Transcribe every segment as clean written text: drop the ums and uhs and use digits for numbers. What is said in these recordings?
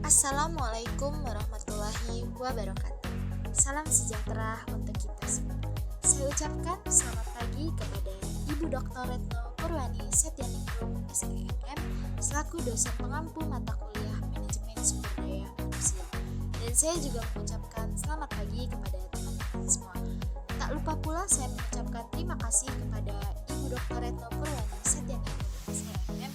Assalamualaikum warahmatullahi wabarakatuh. Salam sejahtera untuk kita semua. Saya ucapkan selamat pagi kepada Ibu Dr. Retno Purwani Setyaningrum SEM selaku dosen pengampu mata kuliah Manajemen Sumber Daya Manusia. Dan saya juga mengucapkan selamat pagi kepada teman-teman semua. Tak lupa pula saya mengucapkan terima kasih kepada Ibu Dr. Retno Purwani Setyaningrum SEM yang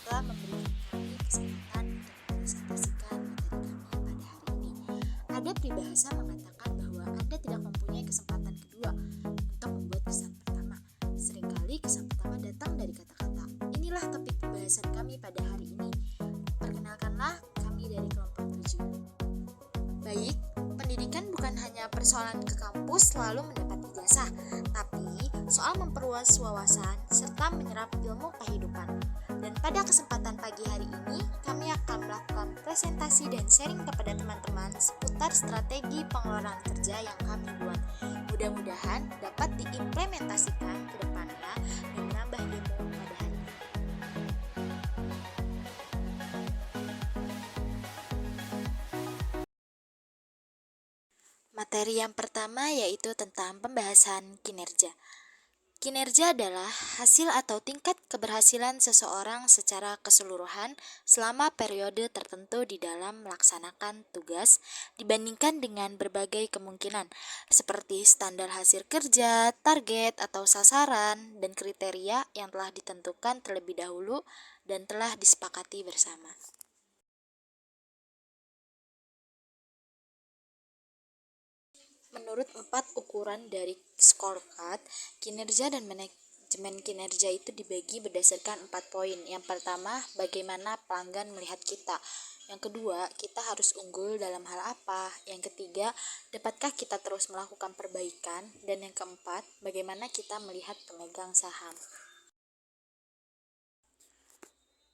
telah memberikan kami kesempatan untuk presentasikan materi kami pada hari ini. Ada peribahasa mengatakan bahwa Anda tidak mempunyai kesempatan kedua untuk membuat kesan pertama. Seringkali kesan pertama datang dari kata-kata. Inilah topik pembahasan kami pada hari ini. Perkenalkanlah kami dari kelompok 7. Baik, pendidikan bukan hanya persoalan ke kampus lalu mendapat ijazah, tapi soal memperluas wawasan serta menyerap ilmu kehidupan. Dan pada kesempatan pagi hari ini, kami akan melakukan presentasi dan sharing kepada teman-teman seputar strategi pengelolaan kerja yang kami buat. Mudah-mudahan dapat diimplementasikan ke depannya dan menambah ilmu pada hari ini. Materi yang pertama yaitu tentang pembahasan kinerja. Kinerja adalah hasil atau tingkat keberhasilan seseorang secara keseluruhan selama periode tertentu di dalam melaksanakan tugas dibandingkan dengan berbagai kemungkinan seperti standar hasil kerja, target atau sasaran, dan kriteria yang telah ditentukan terlebih dahulu dan telah disepakati bersama. Menurut 4 ukuran dari scorecard, kinerja dan manajemen kinerja itu dibagi berdasarkan 4 poin. Yang pertama, bagaimana pelanggan melihat kita. Yang kedua, kita harus unggul dalam hal apa. Yang ketiga, dapatkah kita terus melakukan perbaikan. Dan yang keempat, bagaimana kita melihat pemegang saham.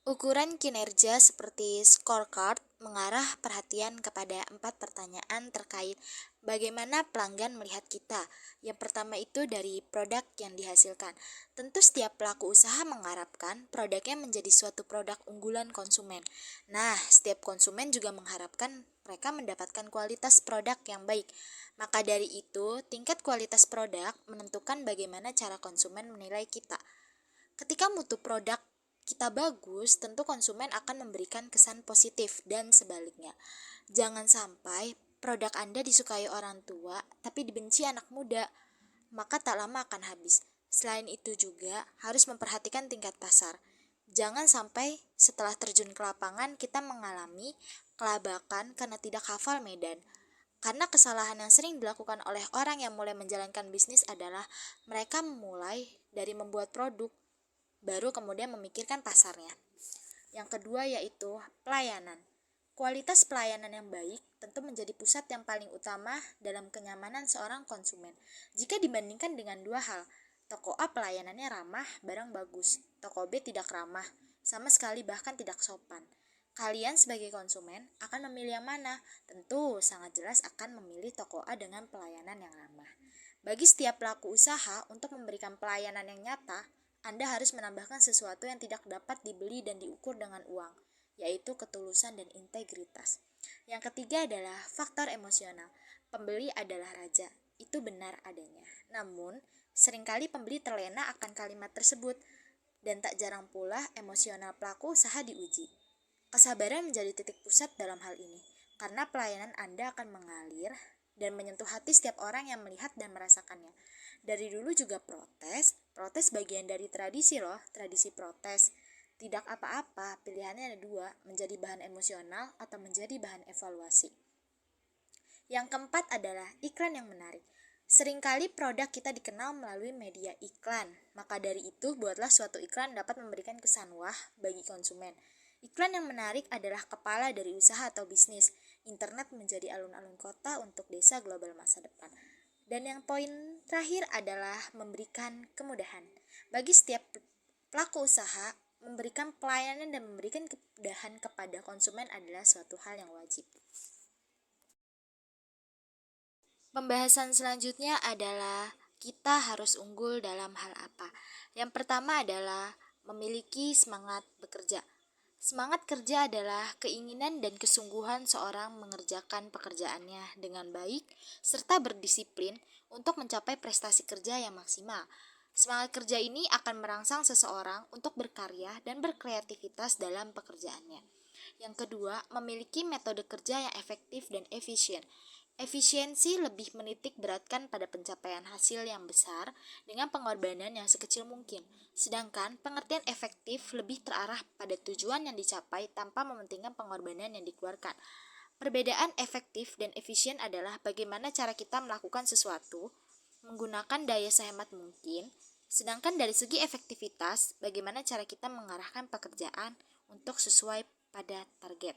Ukuran kinerja seperti scorecard mengarah perhatian kepada 4 pertanyaan terkait bagaimana pelanggan melihat kita. Yang pertama itu dari produk yang dihasilkan. Tentu setiap pelaku usaha mengharapkan produknya menjadi suatu produk unggulan konsumen. Nah, setiap konsumen juga mengharapkan mereka mendapatkan kualitas produk yang baik. Maka dari itu, tingkat kualitas produk menentukan bagaimana cara konsumen menilai kita. Ketika mutu produk kita bagus, tentu konsumen akan memberikan kesan positif dan sebaliknya. Jangan sampai produk Anda disukai orang tua tapi dibenci anak muda, maka tak lama akan habis. Selain itu juga harus memperhatikan tingkat pasar. Jangan sampai setelah terjun ke lapangan kita mengalami kelabakan karena tidak hafal medan. Karena kesalahan yang sering dilakukan oleh orang yang mulai menjalankan bisnis adalah mereka memulai dari membuat produk, baru kemudian memikirkan pasarnya. Yang kedua yaitu pelayanan. Kualitas pelayanan yang baik tentu menjadi pusat yang paling utama dalam kenyamanan seorang konsumen. Jika dibandingkan dengan dua hal, toko A pelayanannya ramah, barang bagus. Toko B tidak ramah, sama sekali bahkan tidak sopan. Kalian sebagai konsumen akan memilih yang mana? Tentu sangat jelas akan memilih toko A dengan pelayanan yang ramah. Bagi setiap pelaku usaha untuk memberikan pelayanan yang nyata, Anda harus menambahkan sesuatu yang tidak dapat dibeli dan diukur dengan uang, yaitu ketulusan dan integritas. Yang ketiga adalah faktor emosional. Pembeli adalah raja, itu benar adanya. Namun, seringkali pembeli terlena akan kalimat tersebut, dan tak jarang pula emosional pelaku usaha diuji. Kesabaran menjadi titik pusat dalam hal ini, karena pelayanan Anda akan mengalir dan menyentuh hati setiap orang yang melihat dan merasakannya. Dari dulu juga protes bagian dari tradisi loh, tradisi protes. Tidak apa-apa, pilihannya ada dua, menjadi bahan emosional atau menjadi bahan evaluasi. Yang keempat adalah iklan yang menarik. Seringkali produk kita dikenal melalui media iklan, maka dari itu buatlah suatu iklan dapat memberikan kesan wah bagi konsumen. Iklan yang menarik adalah kepala dari usaha atau bisnis. Internet menjadi alun-alun kota untuk desa global masa depan. Dan yang poin terakhir adalah memberikan kemudahan. Bagi setiap pelaku usaha, memberikan pelayanan dan memberikan kemudahan kepada konsumen adalah suatu hal yang wajib. Pembahasan selanjutnya adalah kita harus unggul dalam hal apa. Yang pertama adalah memiliki semangat bekerja. Semangat kerja adalah keinginan dan kesungguhan seorang mengerjakan pekerjaannya dengan baik serta berdisiplin untuk mencapai prestasi kerja yang maksimal. Semangat kerja ini akan merangsang seseorang untuk berkarya dan berkreativitas dalam pekerjaannya. Yang kedua, memiliki metode kerja yang efektif dan efisien. Efisiensi lebih menitik beratkan pada pencapaian hasil yang besar dengan pengorbanan yang sekecil mungkin. Sedangkan pengertian efektif lebih terarah pada tujuan yang dicapai tanpa mementingkan pengorbanan yang dikeluarkan. Perbedaan efektif dan efisien adalah bagaimana cara kita melakukan sesuatu menggunakan daya sehemat mungkin, sedangkan dari segi efektivitas, bagaimana cara kita mengarahkan pekerjaan untuk sesuai pada target.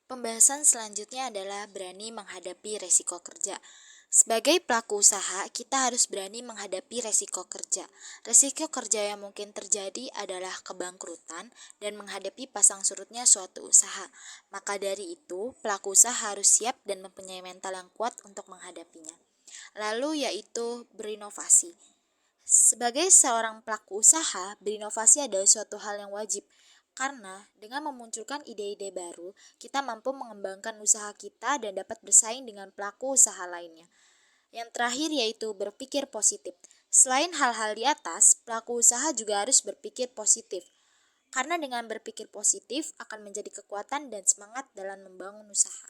Pembahasan selanjutnya adalah berani menghadapi resiko kerja. Sebagai pelaku usaha, kita harus berani menghadapi resiko kerja. Resiko kerja yang mungkin terjadi adalah kebangkrutan dan menghadapi pasang surutnya suatu usaha. Maka dari itu, pelaku usaha harus siap dan mempunyai mental yang kuat untuk menghadapinya. Lalu yaitu berinovasi. Sebagai seorang pelaku usaha, berinovasi adalah suatu hal yang wajib. Karena dengan memunculkan ide-ide baru, kita mampu mengembangkan usaha kita dan dapat bersaing dengan pelaku usaha lainnya. Yang terakhir yaitu berpikir positif. Selain hal-hal di atas, pelaku usaha juga harus berpikir positif. Karena dengan berpikir positif akan menjadi kekuatan dan semangat dalam membangun usaha.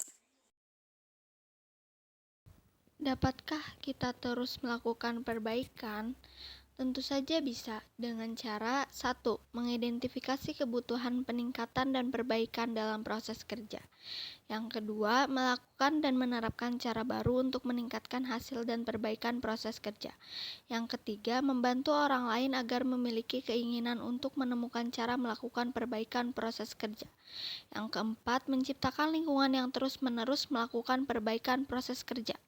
Dapatkah kita terus melakukan perbaikan? Tentu saja bisa dengan cara 1. Mengidentifikasi kebutuhan peningkatan dan perbaikan dalam proses kerja. Yang kedua, melakukan dan menerapkan cara baru untuk meningkatkan hasil dan perbaikan proses kerja. Yang ketiga, membantu orang lain agar memiliki keinginan untuk menemukan cara melakukan perbaikan proses kerja. Yang keempat, menciptakan lingkungan yang terus-menerus melakukan perbaikan proses kerja.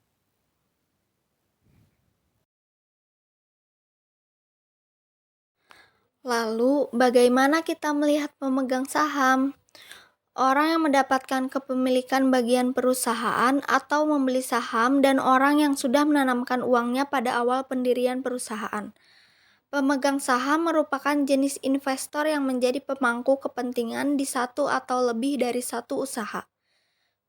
Lalu, bagaimana kita melihat pemegang saham? Orang yang mendapatkan kepemilikan bagian perusahaan atau membeli saham dan orang yang sudah menanamkan uangnya pada awal pendirian perusahaan. Pemegang saham merupakan jenis investor yang menjadi pemangku kepentingan di satu atau lebih dari satu usaha.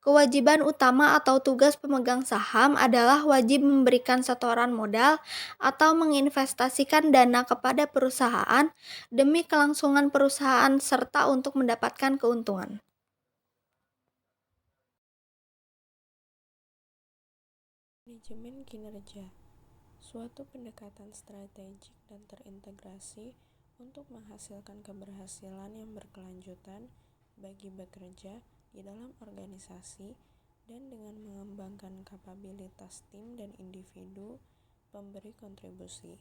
Kewajiban utama atau tugas pemegang saham adalah wajib memberikan setoran modal atau menginvestasikan dana kepada perusahaan demi kelangsungan perusahaan serta untuk mendapatkan keuntungan. Manajemen kinerja, suatu pendekatan strategik dan terintegrasi untuk menghasilkan keberhasilan yang berkelanjutan bagi bekerja di dalam organisasi dan dengan mengembangkan kapabilitas tim dan individu pemberi kontribusi.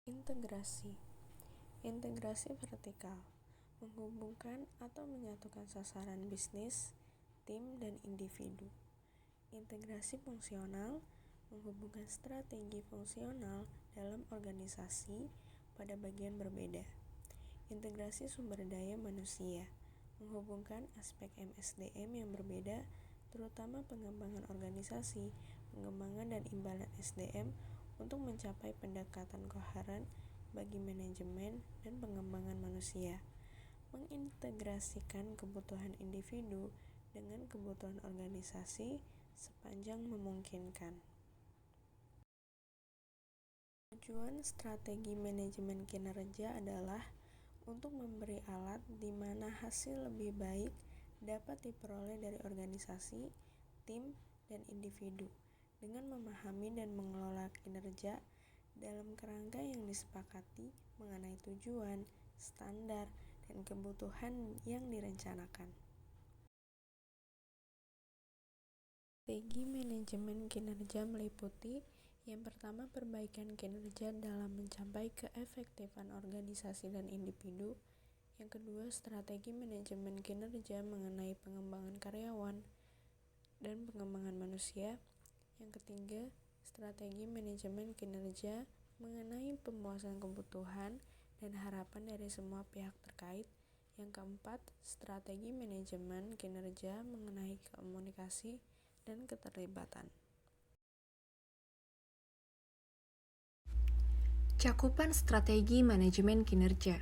Integrasi, integrasi vertikal, menghubungkan atau menyatukan sasaran bisnis, tim, dan individu. Integrasi fungsional, menghubungkan strategi fungsional dalam organisasi pada bagian berbeda. Integrasi sumber daya manusia, menghubungkan aspek MSDM yang berbeda, terutama pengembangan organisasi, pengembangan dan imbalan SDM untuk mencapai pendekatan koheren bagi manajemen dan pengembangan manusia. Mengintegrasikan kebutuhan individu dengan kebutuhan organisasi sepanjang memungkinkan. Tujuan strategi manajemen kinerja adalah untuk memberi alat di mana hasil lebih baik dapat diperoleh dari organisasi, tim, dan individu dengan memahami dan mengelola kinerja dalam kerangka yang disepakati mengenai tujuan, standar, dan kebutuhan yang direncanakan. Strategi manajemen kinerja meliputi yang pertama, perbaikan kinerja dalam mencapai keefektifan organisasi dan individu. Yang kedua, strategi manajemen kinerja mengenai pengembangan karyawan dan pengembangan manusia. Yang ketiga, strategi manajemen kinerja mengenai pemuasan kebutuhan dan harapan dari semua pihak terkait. Yang keempat, strategi manajemen kinerja mengenai komunikasi dan keterlibatan. Cakupan strategi manajemen kinerja.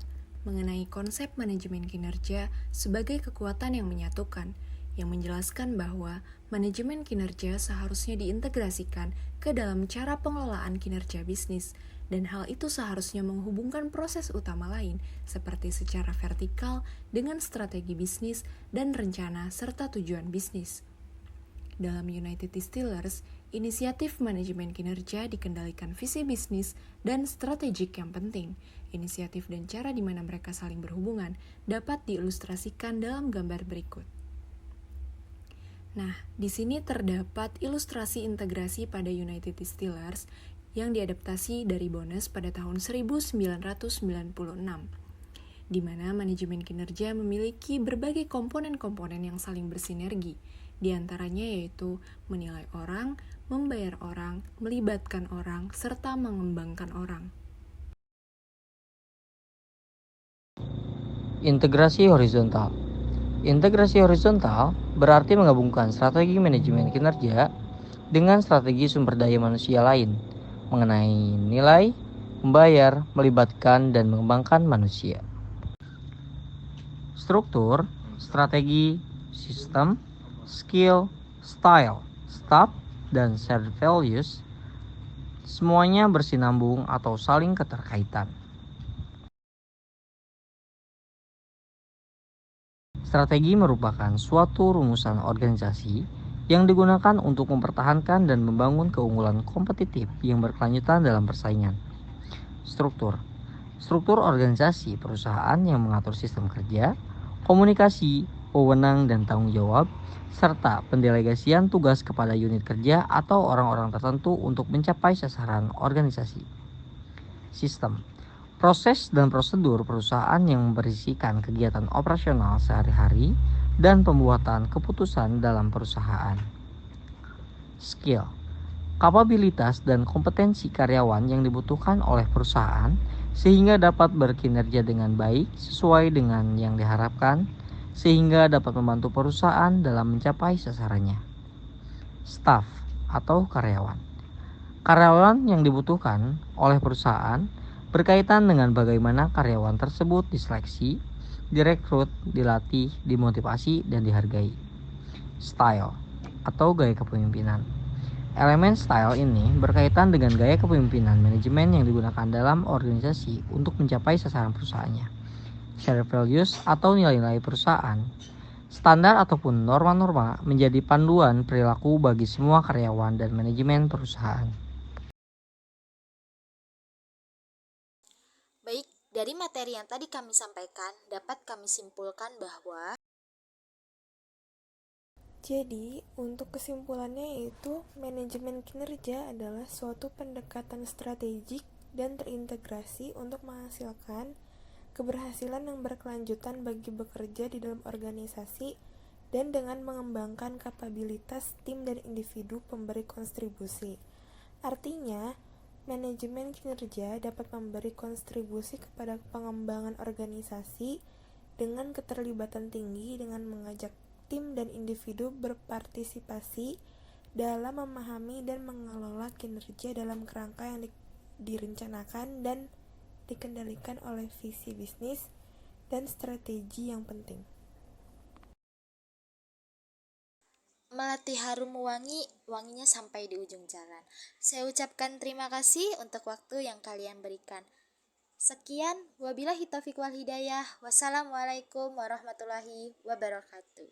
mengenai konsep manajemen kinerja sebagai kekuatan yang menyatukan, yang menjelaskan bahwa manajemen kinerja seharusnya diintegrasikan ke dalam cara pengelolaan kinerja bisnis, dan hal itu seharusnya menghubungkan proses utama lain seperti secara vertikal dengan strategi bisnis dan rencana serta tujuan bisnis. Dalam United Distillers, inisiatif manajemen kinerja dikendalikan visi bisnis dan strategik yang penting. Inisiatif dan cara di mana mereka saling berhubungan dapat diilustrasikan dalam gambar berikut. Nah, di sini terdapat ilustrasi integrasi pada United Distillers yang diadaptasi dari Bones pada tahun 1996, di mana manajemen kinerja memiliki berbagai komponen-komponen yang saling bersinergi. Di antaranya yaitu menilai orang, membayar orang, melibatkan orang, serta mengembangkan orang. Integrasi horizontal. Integrasi horizontal berarti menggabungkan strategi manajemen kinerja dengan strategi sumber daya manusia lain mengenai nilai, membayar, melibatkan, dan mengembangkan manusia. Struktur, strategi, sistem, skill, style, staff, dan shared values semuanya bersinambung atau saling keterkaitan. Strategi merupakan suatu rumusan organisasi yang digunakan untuk mempertahankan dan membangun keunggulan kompetitif yang berkelanjutan dalam persaingan. Struktur organisasi perusahaan yang mengatur sistem kerja, komunikasi, wewenang dan tanggung jawab, serta pendelegasian tugas kepada unit kerja atau orang-orang tertentu untuk mencapai sasaran organisasi. Sistem proses dan prosedur perusahaan yang berisikan kegiatan operasional sehari-hari dan pembuatan keputusan dalam perusahaan. Skill kapabilitas dan kompetensi karyawan yang dibutuhkan oleh perusahaan sehingga dapat berkinerja dengan baik sesuai dengan yang diharapkan, sehingga dapat membantu perusahaan dalam mencapai sasarannya. Staff atau karyawan. Karyawan yang dibutuhkan oleh perusahaan berkaitan dengan bagaimana karyawan tersebut diseleksi, direkrut, dilatih, dimotivasi, dan dihargai. Style atau gaya kepemimpinan. Elemen style ini berkaitan dengan gaya kepemimpinan manajemen yang digunakan dalam organisasi untuk mencapai sasaran perusahaannya. Shared values atau nilai-nilai perusahaan. Standar ataupun norma-norma menjadi panduan perilaku bagi semua karyawan dan manajemen perusahaan. Baik, dari materi yang tadi kami sampaikan, dapat kami simpulkan bahwa Jadi, untuk kesimpulannya yaitu manajemen kinerja adalah suatu pendekatan strategik dan terintegrasi untuk menghasilkan keberhasilan yang berkelanjutan bagi bekerja di dalam organisasi dan dengan mengembangkan kapabilitas tim dan individu pemberi kontribusi. Artinya, manajemen kinerja dapat memberi kontribusi kepada pengembangan organisasi dengan keterlibatan tinggi dengan mengajak tim dan individu berpartisipasi dalam memahami dan mengelola kinerja dalam kerangka yang direncanakan dan dikendalikan oleh visi bisnis dan strategi yang penting. melatih harum wangi, wanginya sampai di ujung jalan. Saya ucapkan terima kasih untuk waktu yang kalian berikan. Sekian, wabillahi taufiq wal hidayah. Wassalamualaikum warahmatullahi wabarakatuh.